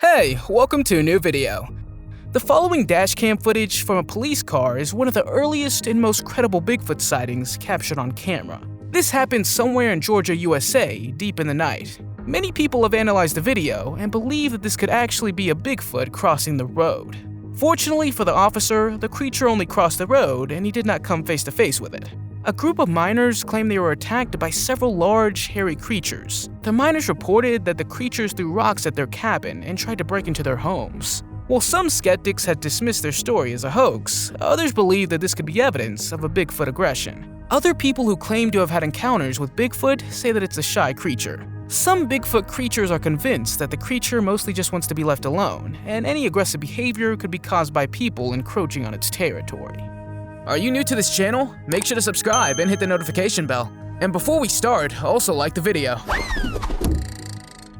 Hey, welcome to a new video. The following dashcam footage from a police car is one of the earliest and most credible Bigfoot sightings captured on camera. This happened somewhere in Georgia, USA, deep in the night. Many people have analyzed the video and believe that this could actually be a Bigfoot crossing the road. Fortunately for the officer, the creature only crossed the road and he did not come face to face with it. A group of miners claimed they were attacked by several large, hairy creatures. The miners reported that the creatures threw rocks at their cabin and tried to break into their homes. While some skeptics had dismissed their story as a hoax, others believe that this could be evidence of a Bigfoot aggression. Other people who claim to have had encounters with Bigfoot say that it's a shy creature. Some Bigfoot creatures are convinced that the creature mostly just wants to be left alone, and any aggressive behavior could be caused by people encroaching on its territory. Are you new to this channel? Make sure to subscribe and hit the notification bell. And before we start, also like the video.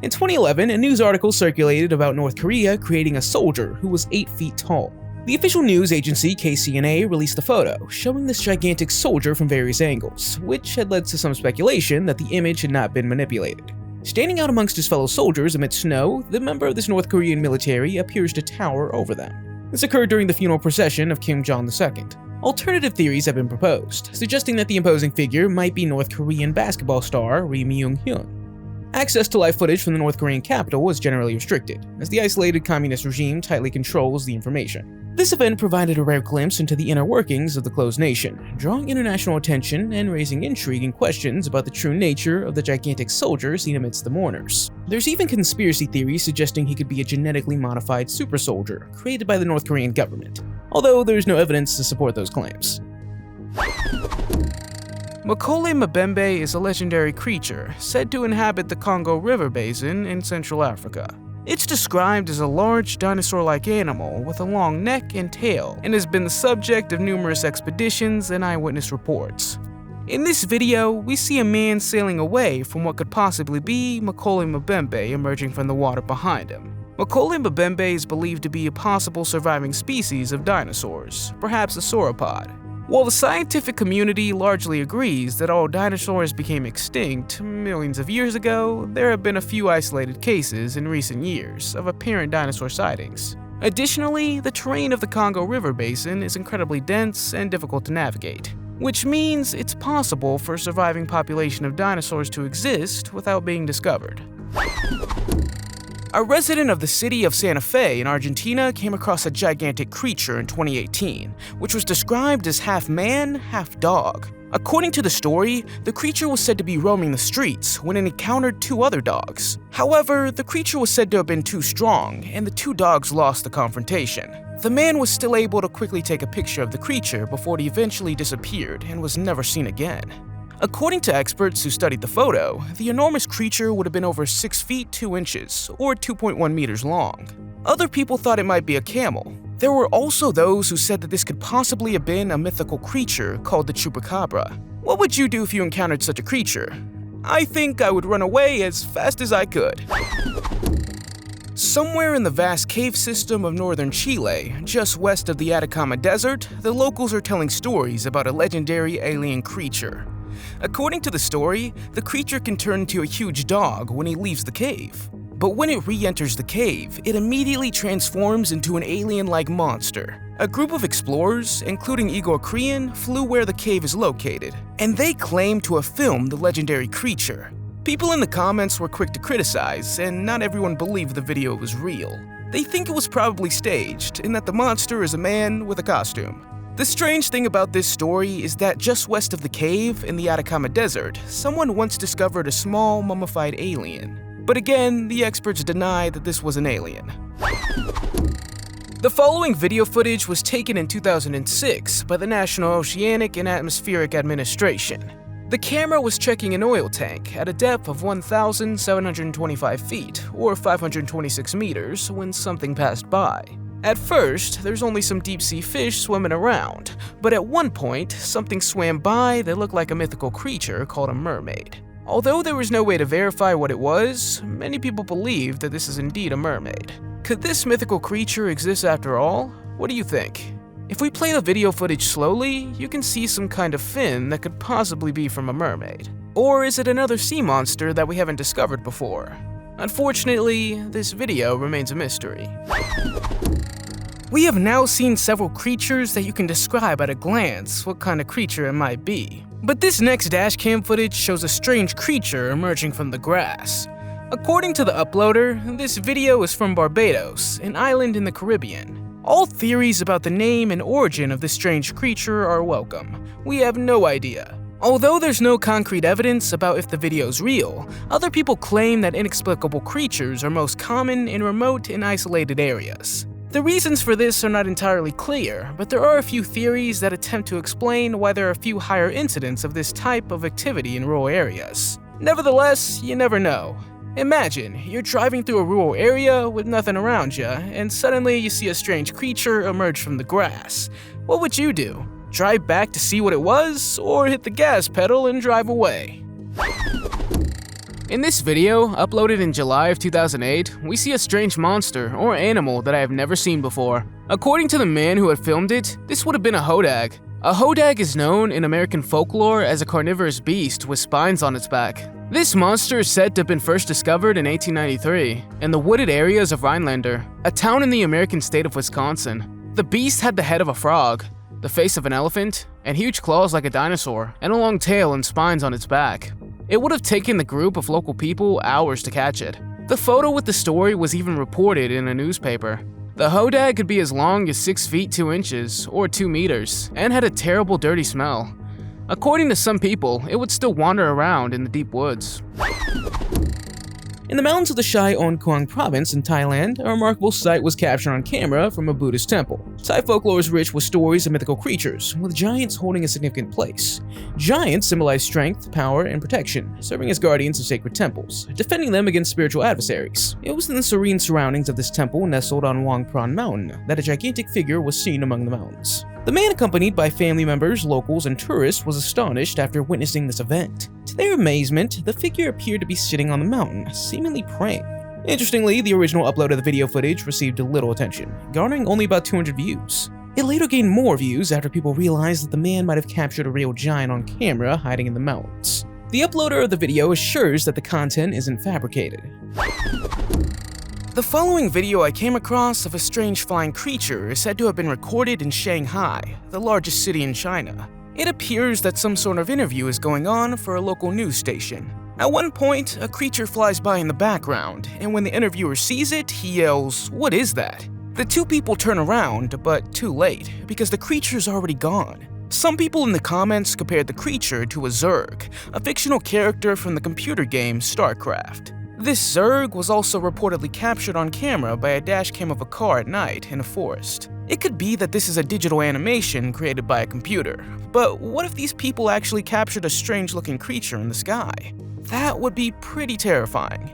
In 2011, a news article circulated about North Korea creating a soldier who was 8 feet tall. The official news agency KCNA released a photo showing this gigantic soldier from various angles, which had led to some speculation that the image had not been manipulated. Standing out amongst his fellow soldiers amid snow, the member of this North Korean military appears to tower over them. This occurred during the funeral procession of Kim Jong-il. Alternative theories have been proposed, suggesting that the imposing figure might be North Korean basketball star Ri Myung-hyun. Access to live footage from the North Korean capital was generally restricted, as the isolated communist regime tightly controls the information. This event provided a rare glimpse into the inner workings of the closed nation, drawing international attention and raising intrigue and questions about the true nature of the gigantic soldier seen amidst the mourners. There's even conspiracy theories suggesting he could be a genetically modified super soldier created by the North Korean government, although there's no evidence to support those claims. Mokole Mbembe is a legendary creature said to inhabit the Congo River basin in Central Africa. It's described as a large dinosaur-like animal with a long neck and tail, and has been the subject of numerous expeditions and eyewitness reports. In this video, we see a man sailing away from what could possibly be Mokole Mbembe emerging from the water behind him. Mokole Mbembe is believed to be a possible surviving species of dinosaurs, perhaps a sauropod. While the scientific community largely agrees that all dinosaurs became extinct millions of years ago, there have been a few isolated cases in recent years of apparent dinosaur sightings. Additionally, the terrain of the Congo River basin is incredibly dense and difficult to navigate, which means it's possible for a surviving population of dinosaurs to exist without being discovered. A resident of the city of Santa Fe in Argentina came across a gigantic creature in 2018, which was described as half man, half dog. According to the story, the creature was said to be roaming the streets when it encountered 2 other dogs. However, the creature was said to have been too strong, and the 2 dogs lost the confrontation. The man was still able to quickly take a picture of the creature before it eventually disappeared and was never seen again. According to experts who studied the photo, the enormous creature would have been over 6 feet 2 inches, or 2.1 meters long. Other people thought it might be a camel. There were also those who said that this could possibly have been a mythical creature called the chupacabra. What would you do if you encountered such a creature? I think I would run away as fast as I could. Somewhere in the vast cave system of northern Chile, just west of the Atacama Desert, the locals are telling stories about a legendary alien creature. According to the story, the creature can turn into a huge dog when he leaves the cave. But when it re-enters the cave, it immediately transforms into an alien-like monster. A group of explorers, including Igor Krian, flew where the cave is located, and they claim to have filmed the legendary creature. People in the comments were quick to criticize, and not everyone believed the video was real. They think it was probably staged, and that the monster is a man with a costume. The strange thing about this story is that just west of the cave in the Atacama Desert, someone once discovered a small mummified alien. But again, the experts deny that this was an alien. The following video footage was taken in 2006 by the National Oceanic and Atmospheric Administration. The camera was checking an oil tank at a depth of 1,725 feet, or 526 meters, when something passed by. At first, there's only some deep-sea fish swimming around, but at one point, something swam by that looked like a mythical creature called a mermaid. Although there was no way to verify what it was, many people believe that this is indeed a mermaid. Could this mythical creature exist after all? What do you think? If we play the video footage slowly, you can see some kind of fin that could possibly be from a mermaid. Or is it another sea monster that we haven't discovered before? Unfortunately, this video remains a mystery. We have now seen several creatures that you can describe at a glance what kind of creature it might be. But this next dashcam footage shows a strange creature emerging from the grass. According to the uploader, this video is from Barbados, an island in the Caribbean. All theories about the name and origin of this strange creature are welcome. We have no idea. Although there's no concrete evidence about if the video's real, other people claim that inexplicable creatures are most common in remote and isolated areas. The reasons for this are not entirely clear, but there are a few theories that attempt to explain why there are a few higher incidents of this type of activity in rural areas. Nevertheless, you never know. Imagine, you're driving through a rural area with nothing around you, and suddenly you see a strange creature emerge from the grass. What would you do? Drive back to see what it was, or hit the gas pedal and drive away? In this video, uploaded in July of 2008, we see a strange monster or animal that I have never seen before. According to the man who had filmed it, this would have been a hodag. A hodag is known in American folklore as a carnivorous beast with spines on its back. This monster is said to have been first discovered in 1893 in the wooded areas of Rhinelander, a town in the American state of Wisconsin. The beast had the head of a frog, the face of an elephant, and huge claws like a dinosaur, and a long tail and spines on its back. It would have taken the group of local people hours to catch it. The photo with the story was even reported in a newspaper. The hodag could be as long as 6 feet 2 inches, or 2 meters, and had a terrible dirty smell. According to some people, it would still wander around in the deep woods. In the mountains of the Chilean province in Thailand, a remarkable sight was captured on camera from a Buddhist temple. Thai folklore is rich with stories of mythical creatures, with giants holding a significant place. Giants symbolize strength, power, and protection, serving as guardians of sacred temples, defending them against spiritual adversaries. It was in the serene surroundings of this temple nestled on Wang Pran Mountain that a gigantic figure was seen among the mountains. The man, accompanied by family members, locals, and tourists, was astonished after witnessing this event. To their amazement, the figure appeared to be sitting on the mountain, seemingly praying. Interestingly, the original upload of the video footage received little attention, garnering only about 200 views. It later gained more views after people realized that the man might have captured a real giant on camera hiding in the mountains. The uploader of the video assures that the content isn't fabricated. The following video I came across of a strange flying creature is said to have been recorded in Shanghai, the largest city in China. It appears that some sort of interview is going on for a local news station. At one point, a creature flies by in the background, and when the interviewer sees it, he yells, "What is that?" The two people turn around, but too late, because the creature's already gone. Some people in the comments compared the creature to a Zerg, a fictional character from the computer game StarCraft. This Zerg was also reportedly captured on camera by a dashcam of a car at night in a forest. It could be that this is a digital animation created by a computer, but what if these people actually captured a strange-looking creature in the sky? That would be pretty terrifying.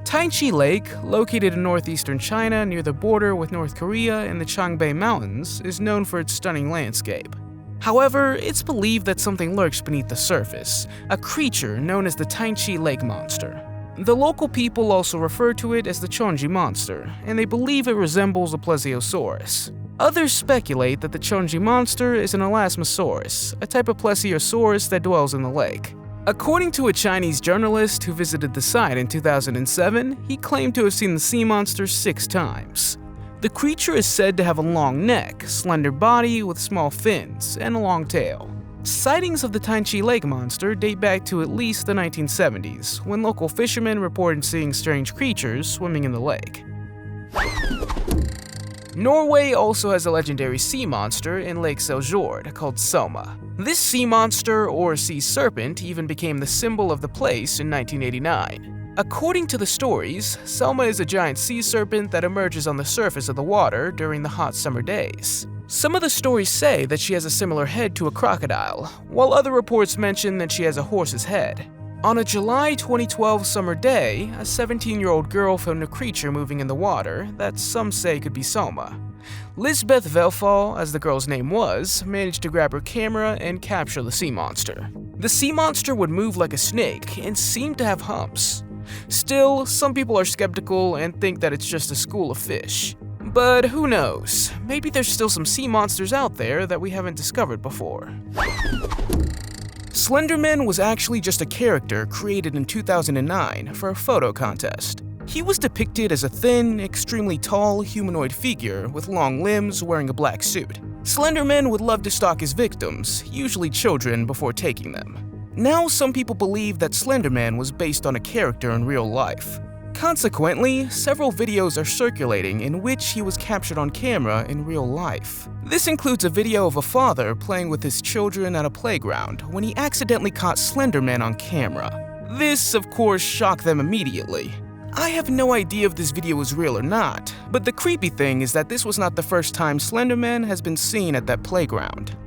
Taichi Lake, located in northeastern China near the border with North Korea in the Changbei Mountains, is known for its stunning landscape. However, it's believed that something lurks beneath the surface, a creature known as the Taichi Lake Monster. The local people also refer to it as the Chonji Monster, and they believe it resembles a plesiosaurus. Others speculate that the Chonji Monster is an elasmosaurus, a type of plesiosaurus that dwells in the lake. According to a Chinese journalist who visited the site in 2007, he claimed to have seen the sea monster 6 times. The creature is said to have a long neck, slender body with small fins, and a long tail. Sightings of the Taichi Lake Monster date back to at least the 1970s, when local fishermen reported seeing strange creatures swimming in the lake. Norway also has a legendary sea monster in Lake Seljord called Selma. This sea monster, or sea serpent, even became the symbol of the place in 1989. According to the stories, Selma is a giant sea serpent that emerges on the surface of the water during the hot summer days. Some of the stories say that she has a similar head to a crocodile, while other reports mention that she has a horse's head. On a July 2012 summer day, a 17-year-old girl found a creature moving in the water that some say could be Selma. Lisbeth Velfall, as the girl's name was, managed to grab her camera and capture the sea monster. The sea monster would move like a snake and seemed to have humps. Still, some people are skeptical and think that it's just a school of fish. But who knows? Maybe there's still some sea monsters out there that we haven't discovered before. Slenderman was actually just a character created in 2009 for a photo contest. He was depicted as a thin, extremely tall humanoid figure with long limbs wearing a black suit. Slenderman would love to stalk his victims, usually children, before taking them. Now, some people believe that Slenderman was based on a character in real life. Consequently, several videos are circulating in which he was captured on camera in real life. This includes a video of a father playing with his children at a playground when he accidentally caught Slenderman on camera. This, of course, shocked them immediately. I have no idea if this video is real or not, but the creepy thing is that this was not the first time Slenderman has been seen at that playground.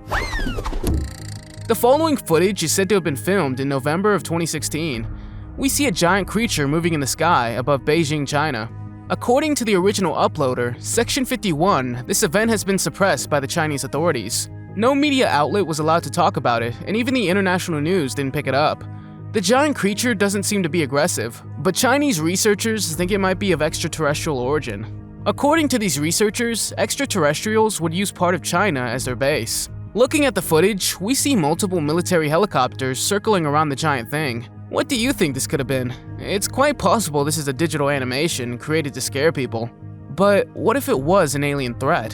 The following footage is said to have been filmed in November of 2016. We see a giant creature moving in the sky above Beijing, China. According to the original uploader, Section 51, this event has been suppressed by the Chinese authorities. No media outlet was allowed to talk about it, and even the international news didn't pick it up. The giant creature doesn't seem to be aggressive, but Chinese researchers think it might be of extraterrestrial origin. According to these researchers, extraterrestrials would use part of China as their base. Looking at the footage, we see multiple military helicopters circling around the giant thing. What do you think this could have been? It's quite possible this is a digital animation created to scare people. But what if it was an alien threat?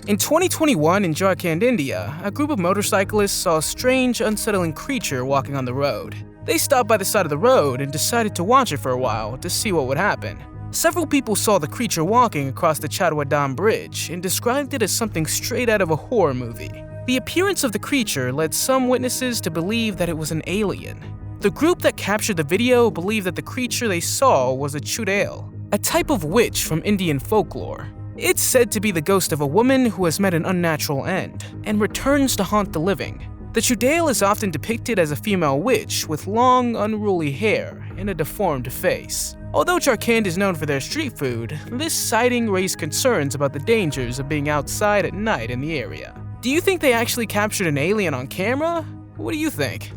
In 2021 in Jharkhand, India, a group of motorcyclists saw a strange, unsettling creature walking on the road. They stopped by the side of the road and decided to watch it for a while to see what would happen. Several people saw the creature walking across the Chadwa Dam Bridge and described it as something straight out of a horror movie. The appearance of the creature led some witnesses to believe that it was an alien. The group that captured the video believed that the creature they saw was a chudail, a type of witch from Indian folklore. It's said to be the ghost of a woman who has met an unnatural end and returns to haunt the living. The chudail is often depicted as a female witch with long, unruly hair and a deformed face. Although Jharkhand is known for their street food, this sighting raised concerns about the dangers of being outside at night in the area. Do you think they actually captured an alien on camera? What do you think?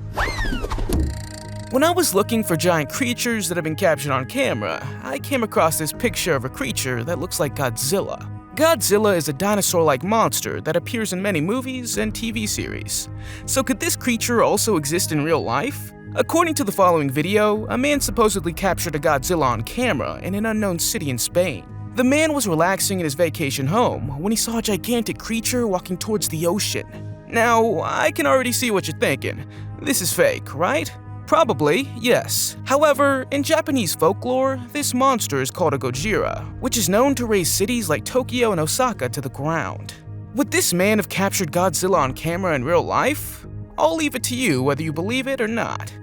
When I was looking for giant creatures that have been captured on camera, I came across this picture of a creature that looks like Godzilla. Godzilla is a dinosaur-like monster that appears in many movies and TV series. So could this creature also exist in real life? According to the following video, a man supposedly captured a Godzilla on camera in an unknown city in Spain. The man was relaxing in his vacation home when he saw a gigantic creature walking towards the ocean. Now, I can already see what you're thinking. This is fake, right? Probably, yes. However, in Japanese folklore, this monster is called a Gojira, which is known to raze cities like Tokyo and Osaka to the ground. Would this man have captured Godzilla on camera in real life? I'll leave it to you whether you believe it or not.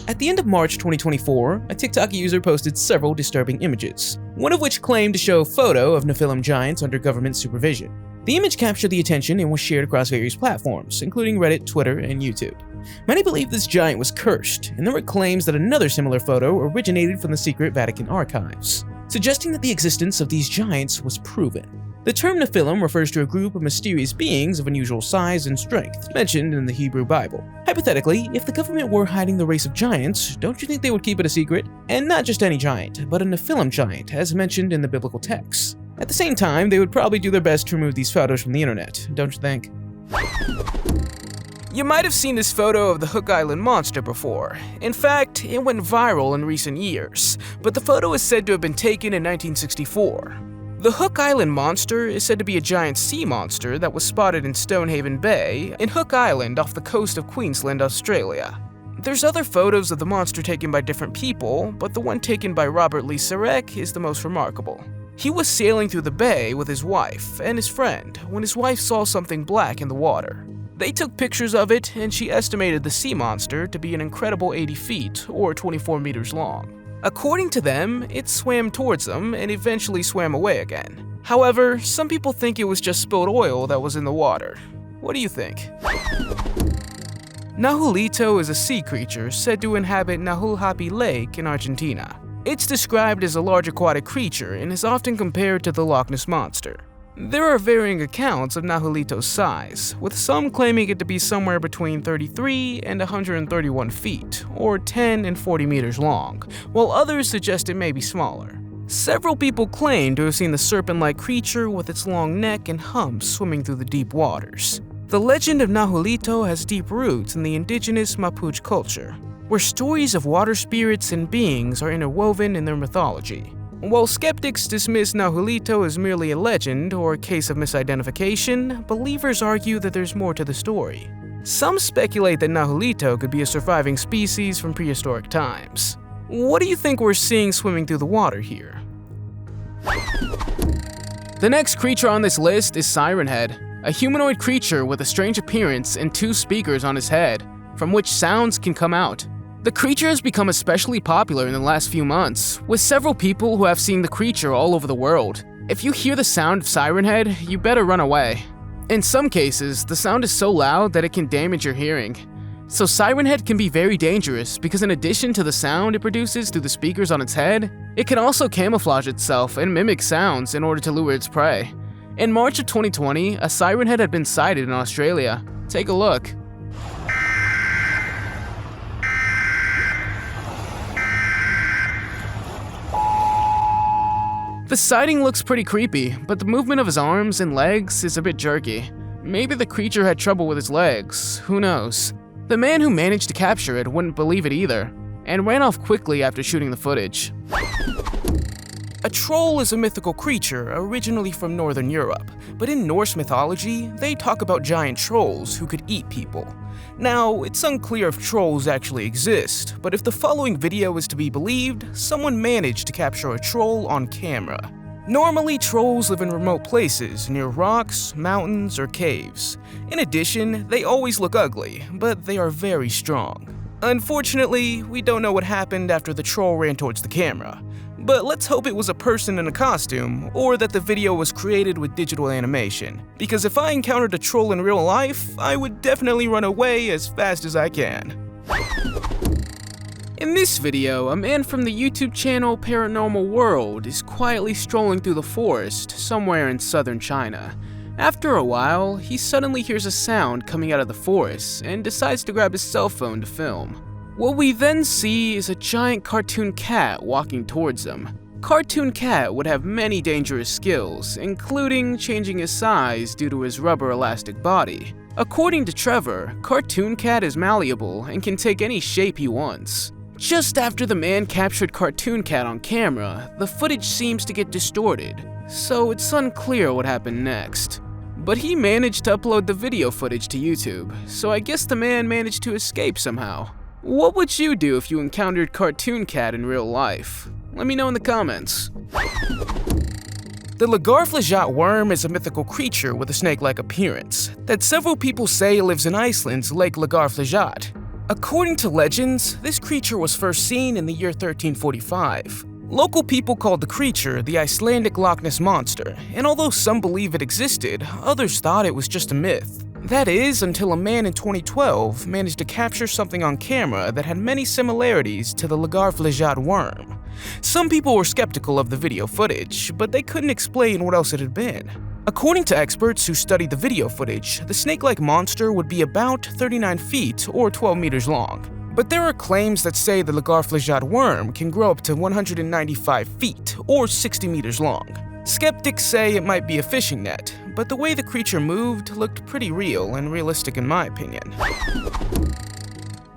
At the end of March 2024, a TikTok user posted several disturbing images, one of which claimed to show a photo of Nephilim giants under government supervision. The image captured the attention and was shared across various platforms, including Reddit, Twitter, and YouTube. Many believe this giant was cursed, and there were claims that another similar photo originated from the secret Vatican archives, suggesting that the existence of these giants was proven. The term Nephilim refers to a group of mysterious beings of unusual size and strength, mentioned in the Hebrew Bible. Hypothetically, if the government were hiding the race of giants, don't you think they would keep it a secret? And not just any giant, but a Nephilim giant, as mentioned in the biblical texts. At the same time, they would probably do their best to remove these photos from the internet, don't you think? You might have seen this photo of the Hook Island monster before. In fact, it went viral in recent years, but the photo is said to have been taken in 1964. The Hook Island monster is said to be a giant sea monster that was spotted in Stonehaven Bay in Hook Island off the coast of Queensland, Australia. There's other photos of the monster taken by different people, but the one taken by Robert Lee Sarek is the most remarkable. He was sailing through the bay with his wife and his friend when his wife saw something black in the water. They took pictures of it, and she estimated the sea monster to be an incredible 80 feet or 24 meters long. According to them, it swam towards them and eventually swam away again. However, some people think it was just spilled oil that was in the water. What do you think? Nahuelito is a sea creature said to inhabit Nahuelpan Lake in Argentina. It's described as a large aquatic creature and is often compared to the Loch Ness monster. There are varying accounts of Nahuelito's size, with some claiming it to be somewhere between 33 and 131 feet, or 10 and 40 meters long, while others suggest it may be smaller. Several people claim to have seen the serpent-like creature with its long neck and humps swimming through the deep waters. The legend of Nahuelito has deep roots in the indigenous Mapuche culture, where stories of water spirits and beings are interwoven in their mythology. While skeptics dismiss Nahuelito as merely a legend or a case of misidentification, believers argue that there's more to the story. Some speculate that Nahuelito could be a surviving species from prehistoric times. What do you think we're seeing swimming through the water here? The next creature on this list is Siren Head, a humanoid creature with a strange appearance and 2 speakers on his head, from which sounds can come out. The creature has become especially popular in the last few months, with several people who have seen the creature all over the world. If you hear the sound of Siren Head, you better run away. In some cases, the sound is so loud that it can damage your hearing. So Siren Head can be very dangerous because in addition to the sound it produces through the speakers on its head, it can also camouflage itself and mimic sounds in order to lure its prey. In March of 2020, a Siren Head had been sighted in Australia. Take a look. The sighting looks pretty creepy, but the movement of his arms and legs is a bit jerky. Maybe the creature had trouble with its legs, who knows. The man who managed to capture it wouldn't believe it either, and ran off quickly after shooting the footage. A troll is a mythical creature originally from Northern Europe, but in Norse mythology, they talk about giant trolls who could eat people. Now, it's unclear if trolls actually exist, but if the following video is to be believed, someone managed to capture a troll on camera. Normally, trolls live in remote places near rocks, mountains, or caves. In addition, they always look ugly, but they are very strong. Unfortunately, we don't know what happened after the troll ran towards the camera. But let's hope it was a person in a costume, or that the video was created with digital animation. Because if I encountered a troll in real life, I would definitely run away as fast as I can. In this video, a man from the YouTube channel Paranormal World is quietly strolling through the forest somewhere in southern China. After a while, he suddenly hears a sound coming out of the forest and decides to grab his cell phone to film. What we then see is a giant cartoon cat walking towards him. Cartoon Cat would have many dangerous skills, including changing his size due to his rubber elastic body. According to Trevor, Cartoon Cat is malleable and can take any shape he wants. Just after the man captured Cartoon Cat on camera, the footage seems to get distorted, so it's unclear what happened next. But he managed to upload the video footage to YouTube, so I guess the man managed to escape somehow. What would you do if you encountered Cartoon Cat in real life? Let me know in the comments. The Lagarfljot worm is a mythical creature with a snake-like appearance that several people say lives in Iceland's Lake Lagarfljot. According to legends, this creature was first seen in the year 1345. Local people called the creature the Icelandic Loch Ness monster, and although some believe it existed, others thought it was just a myth. That is, until a man in 2012 managed to capture something on camera that had many similarities to the Lagarfljot worm. Some people were skeptical of the video footage, but they couldn't explain what else it had been. According to experts who studied the video footage, the snake-like monster would be about 39 feet or 12 meters long. But there are claims that say the Lagarfljot worm can grow up to 195 feet or 60 meters long. Skeptics say it might be a fishing net, but the way the creature moved looked pretty real and realistic in my opinion.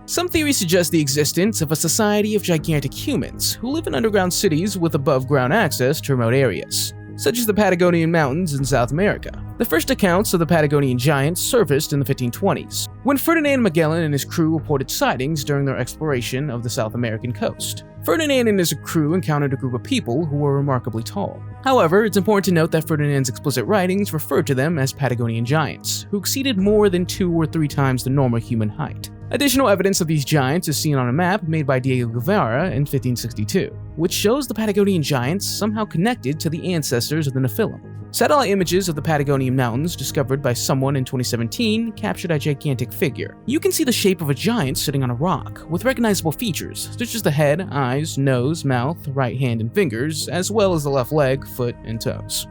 Some theories suggest the existence of a society of gigantic humans who live in underground cities with above-ground access to remote areas, such as the Patagonian Mountains in South America. The first accounts of the Patagonian giants surfaced in the 1520s, when Ferdinand Magellan and his crew reported sightings during their exploration of the South American coast. Ferdinand and his crew encountered a group of people who were remarkably tall. However, it's important to note that Ferdinand's explicit writings referred to them as Patagonian giants, who exceeded more than 2 or 3 times the normal human height. Additional evidence of these giants is seen on a map made by Diego Guevara in 1562, which shows the Patagonian giants somehow connected to the ancestors of the Nephilim. Satellite images of the Patagonian mountains discovered by someone in 2017 captured a gigantic figure. You can see the shape of a giant sitting on a rock, with recognizable features such as the head, eyes, nose, mouth, right hand and fingers, as well as the left leg, foot, and toes.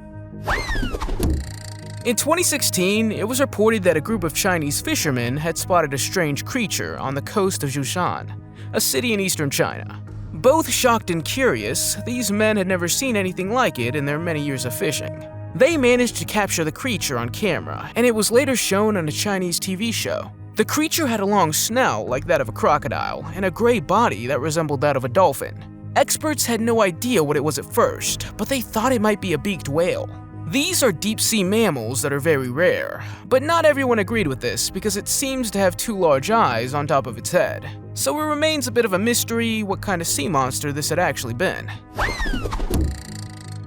In 2016, it was reported that a group of Chinese fishermen had spotted a strange creature on the coast of Zhoushan, a city in eastern China. Both shocked and curious, these men had never seen anything like it in their many years of fishing. They managed to capture the creature on camera, and it was later shown on a Chinese TV show. The creature had a long snout like that of a crocodile, and a gray body that resembled that of a dolphin. Experts had no idea what it was at first, but they thought it might be a beaked whale. These are deep-sea mammals that are very rare, but not everyone agreed with this because it seems to have 2 large eyes on top of its head. So it remains a bit of a mystery what kind of sea monster this had actually been.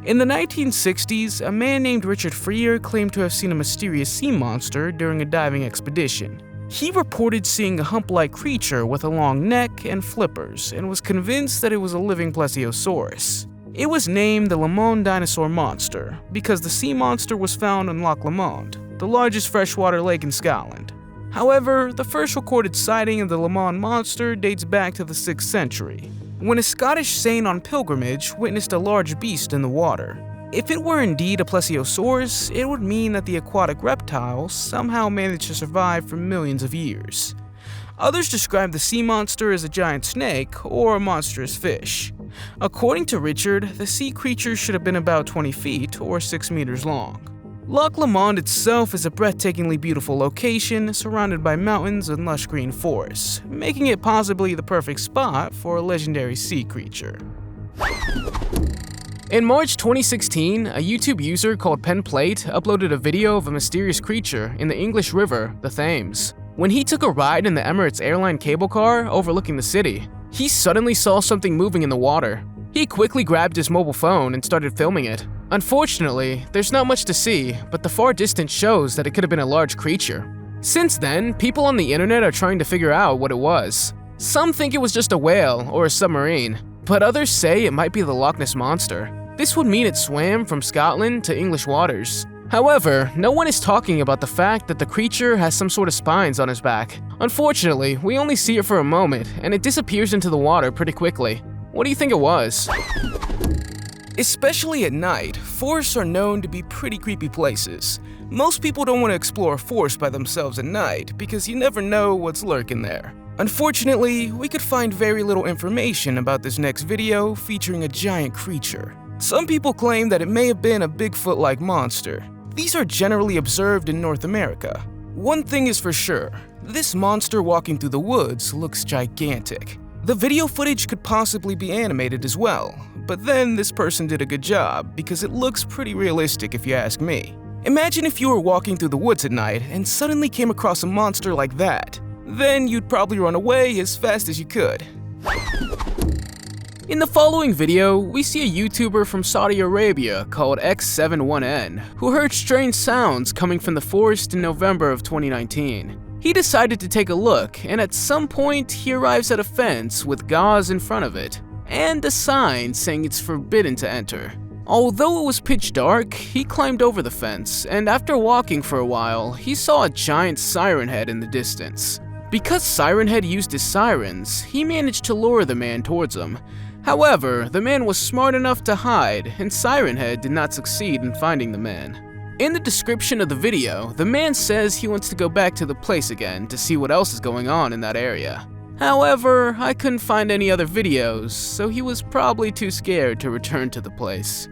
In the 1960s, a man named Richard Freer claimed to have seen a mysterious sea monster during a diving expedition. He reported seeing a hump-like creature with a long neck and flippers and was convinced that it was a living plesiosaurus. It was named the Lomond dinosaur monster because the sea monster was found in Loch Lomond, the largest freshwater lake in Scotland. However, the first recorded sighting of the Lomond monster dates back to the 6th century, when a Scottish saint on pilgrimage witnessed a large beast in the water. If it were indeed a plesiosaurus, it would mean that the aquatic reptile somehow managed to survive for millions of years. Others describe the sea monster as a giant snake or a monstrous fish. According to Richard, the sea creature should have been about 20 feet or 6 meters long. Loch Lomond itself is a breathtakingly beautiful location surrounded by mountains and lush green forests, making it possibly the perfect spot for a legendary sea creature. In March 2016, a YouTube user called PenPlate uploaded a video of a mysterious creature in the English River, the Thames. When he took a ride in the Emirates airline cable car overlooking the city, he suddenly saw something moving in the water. He quickly grabbed his mobile phone and started filming it. Unfortunately, there's not much to see, but the far distance shows that it could have been a large creature. Since then, people on the internet are trying to figure out what it was. Some think it was just a whale or a submarine, but others say it might be the Loch Ness monster. This would mean it swam from Scotland to English waters. However, no one is talking about the fact that the creature has some sort of spines on his back. Unfortunately, we only see it for a moment, and it disappears into the water pretty quickly. What do you think it was? Especially at night, forests are known to be pretty creepy places. Most people don't want to explore a forest by themselves at night because you never know what's lurking there. Unfortunately, we could find very little information about this next video featuring a giant creature. Some people claim that it may have been a Bigfoot-like monster. These are generally observed in North America. One thing is for sure, this monster walking through the woods looks gigantic. The video footage could possibly be animated as well, but then this person did a good job because it looks pretty realistic if you ask me. Imagine if you were walking through the woods at night and suddenly came across a monster like that. Then you'd probably run away as fast as you could. In the following video, we see a YouTuber from Saudi Arabia called X71N who heard strange sounds coming from the forest in November of 2019. He decided to take a look, and at some point he arrives at a fence with gauze in front of it, and a sign saying it's forbidden to enter. Although it was pitch dark, he climbed over the fence, and after walking for a while, he saw a giant Siren Head in the distance. Because Siren Head used his sirens, he managed to lure the man towards him. However, the man was smart enough to hide, and Siren Head did not succeed in finding the man. In the description of the video, the man says he wants to go back to the place again to see what else is going on in that area. However, I couldn't find any other videos, so he was probably too scared to return to the place.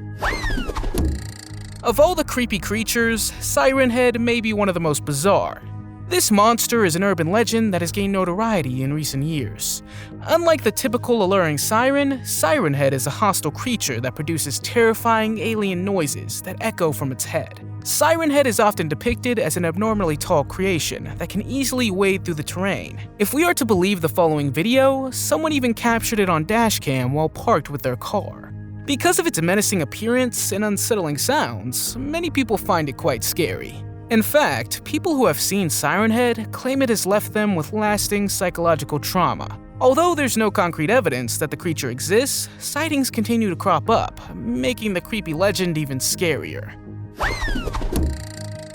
Of all the creepy creatures, Siren Head may be one of the most bizarre. This monster is an urban legend that has gained notoriety in recent years. Unlike the typical alluring siren, Siren Head is a hostile creature that produces terrifying alien noises that echo from its head. Siren Head is often depicted as an abnormally tall creation that can easily wade through the terrain. If we are to believe the following video, someone even captured it on dashcam while parked with their car. Because of its menacing appearance and unsettling sounds, many people find it quite scary. In fact, people who have seen Siren Head claim it has left them with lasting psychological trauma. Although there's no concrete evidence that the creature exists, sightings continue to crop up, making the creepy legend even scarier.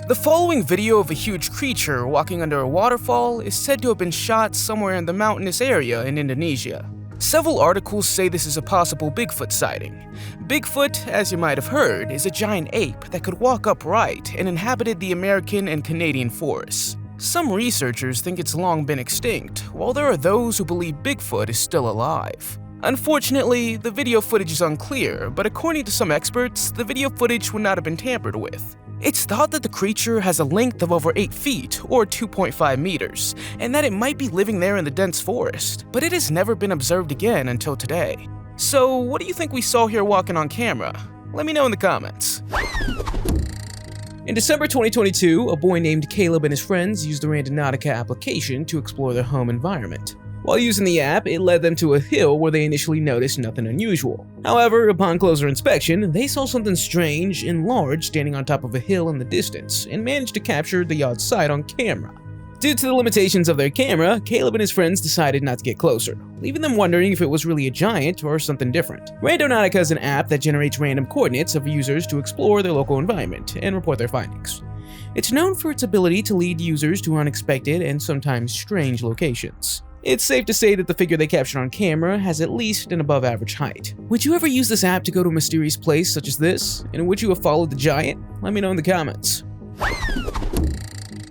The following video of a huge creature walking under a waterfall is said to have been shot somewhere in the mountainous area in Indonesia. Several articles say this is a possible Bigfoot sighting. Bigfoot, as you might have heard, is a giant ape that could walk upright and inhabited the American and Canadian forests. Some researchers think it's long been extinct, while there are those who believe Bigfoot is still alive. Unfortunately, the video footage is unclear, but according to some experts, the video footage would not have been tampered with. It's thought that the creature has a length of over 8 feet, or 2.5 meters, and that it might be living there in the dense forest, but it has never been observed again until today. So, what do you think we saw here walking on camera? Let me know in the comments. In December 2022, a boy named Caleb and his friends used the Randonautica application to explore their home environment. While using the app, it led them to a hill where they initially noticed nothing unusual. However, upon closer inspection, they saw something strange and large standing on top of a hill in the distance, and managed to capture the odd sight on camera. Due to the limitations of their camera, Caleb and his friends decided not to get closer, leaving them wondering if it was really a giant or something different. Randonautica is an app that generates random coordinates of users to explore their local environment and report their findings. It's known for its ability to lead users to unexpected and sometimes strange locations. It's safe to say that the figure they captured on camera has at least an above average height. Would you ever use this app to go to a mysterious place such as this? And would you have followed the giant? Let me know in the comments.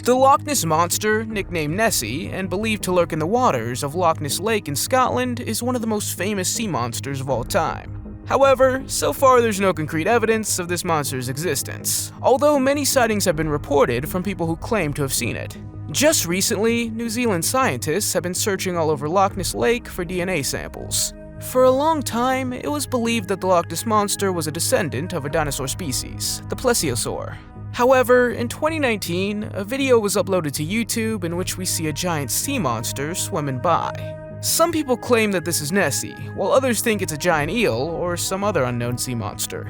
The Loch Ness Monster, nicknamed Nessie, and believed to lurk in the waters of Loch Ness Lake in Scotland, is one of the most famous sea monsters of all time. However, so far there's no concrete evidence of this monster's existence, although many sightings have been reported from people who claim to have seen it. Just recently, New Zealand scientists have been searching all over Loch Ness Lake for DNA samples. For a long time, it was believed that the Loch Ness Monster was a descendant of a dinosaur species, the plesiosaur. However, in 2019, a video was uploaded to YouTube in which we see a giant sea monster swimming by. Some people claim that this is Nessie, while others think it's a giant eel or some other unknown sea monster.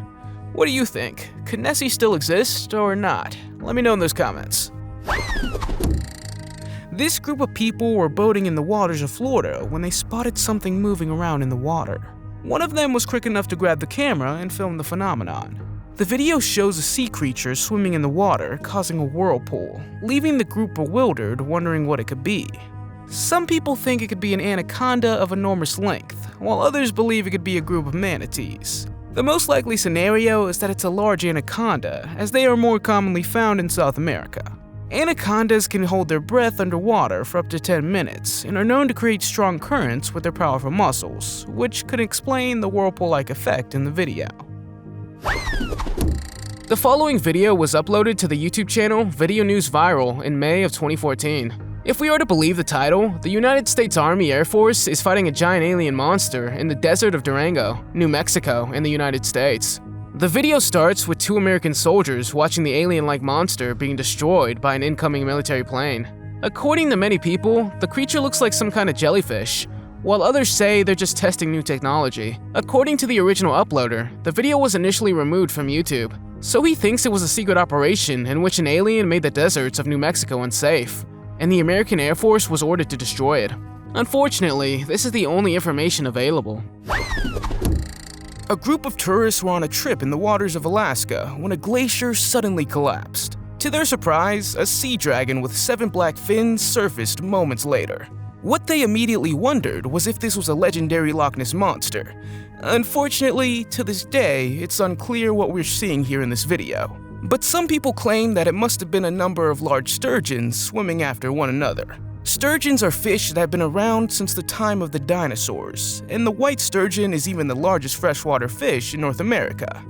What do you think? Could Nessie still exist or not? Let me know in those comments. This group of people were boating in the waters of Florida when they spotted something moving around in the water. One of them was quick enough to grab the camera and film the phenomenon. The video shows a sea creature swimming in the water, causing a whirlpool, leaving the group bewildered, wondering what it could be. Some people think it could be an anaconda of enormous length, while others believe it could be a group of manatees. The most likely scenario is that it's a large anaconda, as they are more commonly found in South America. Anacondas can hold their breath underwater for up to 10 minutes and are known to create strong currents with their powerful muscles, which could explain the whirlpool-like effect in the video. The following video was uploaded to the YouTube channel Video News Viral in May of 2014. If we are to believe the title, the United States Army Air Force is fighting a giant alien monster in the desert of Durango, New Mexico, in the United States. The video starts with 2 American soldiers watching the alien-like monster being destroyed by an incoming military plane. According to many people, the creature looks like some kind of jellyfish, while others say they're just testing new technology. According to the original uploader, the video was initially removed from YouTube, so he thinks it was a secret operation in which an alien made the deserts of New Mexico unsafe, and the American Air Force was ordered to destroy it. Unfortunately, this is the only information available. A group of tourists were on a trip in the waters of Alaska when a glacier suddenly collapsed. To their surprise, a sea dragon with 7 black fins surfaced moments later. What they immediately wondered was if this was a legendary Loch Ness monster. Unfortunately, to this day, it's unclear what we're seeing here in this video. But some people claim that it must have been a number of large sturgeons swimming after one another. Sturgeons are fish that have been around since the time of the dinosaurs, and the white sturgeon is even the largest freshwater fish in North America.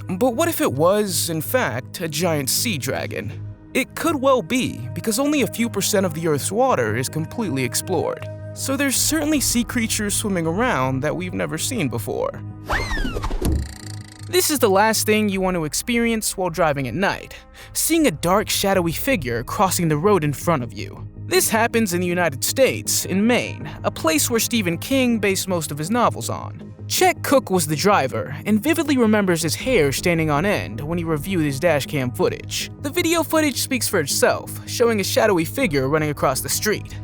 But what if it was, in fact, a giant sea dragon? It could well be, because only a few % of the Earth's water is completely explored. So there's certainly sea creatures swimming around that we've never seen before. This is the last thing you want to experience while driving at night, seeing a dark, shadowy figure crossing the road in front of you. This happens in the United States, in Maine, a place where Stephen King based most of his novels on. Chet Cook was the driver, and vividly remembers his hair standing on end when he reviewed his dashcam footage. The video footage speaks for itself, showing a shadowy figure running across the street.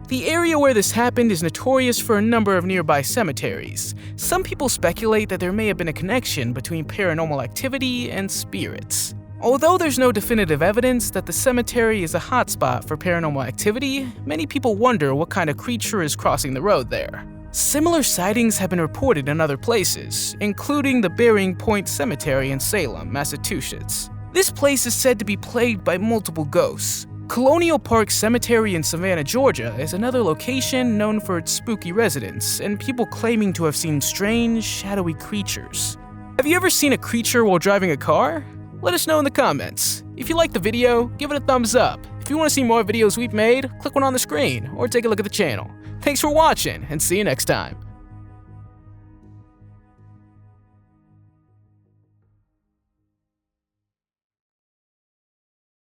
The area where this happened is notorious for a number of nearby cemeteries. Some people speculate that there may have been a connection between paranormal activity and spirits. Although there's no definitive evidence that the cemetery is a hotspot for paranormal activity, many people wonder what kind of creature is crossing the road there. Similar sightings have been reported in other places, including the Burying Point Cemetery in Salem, Massachusetts. This place is said to be plagued by multiple ghosts. Colonial Park Cemetery in Savannah, Georgia is another location known for its spooky residents and people claiming to have seen strange, shadowy creatures. Have you ever seen a creature while driving a car? Let us know in the comments. If you liked the video, give it a thumbs up. If you want to see more videos we've made, click one on the screen or take a look at the channel. Thanks for watching and see you next time.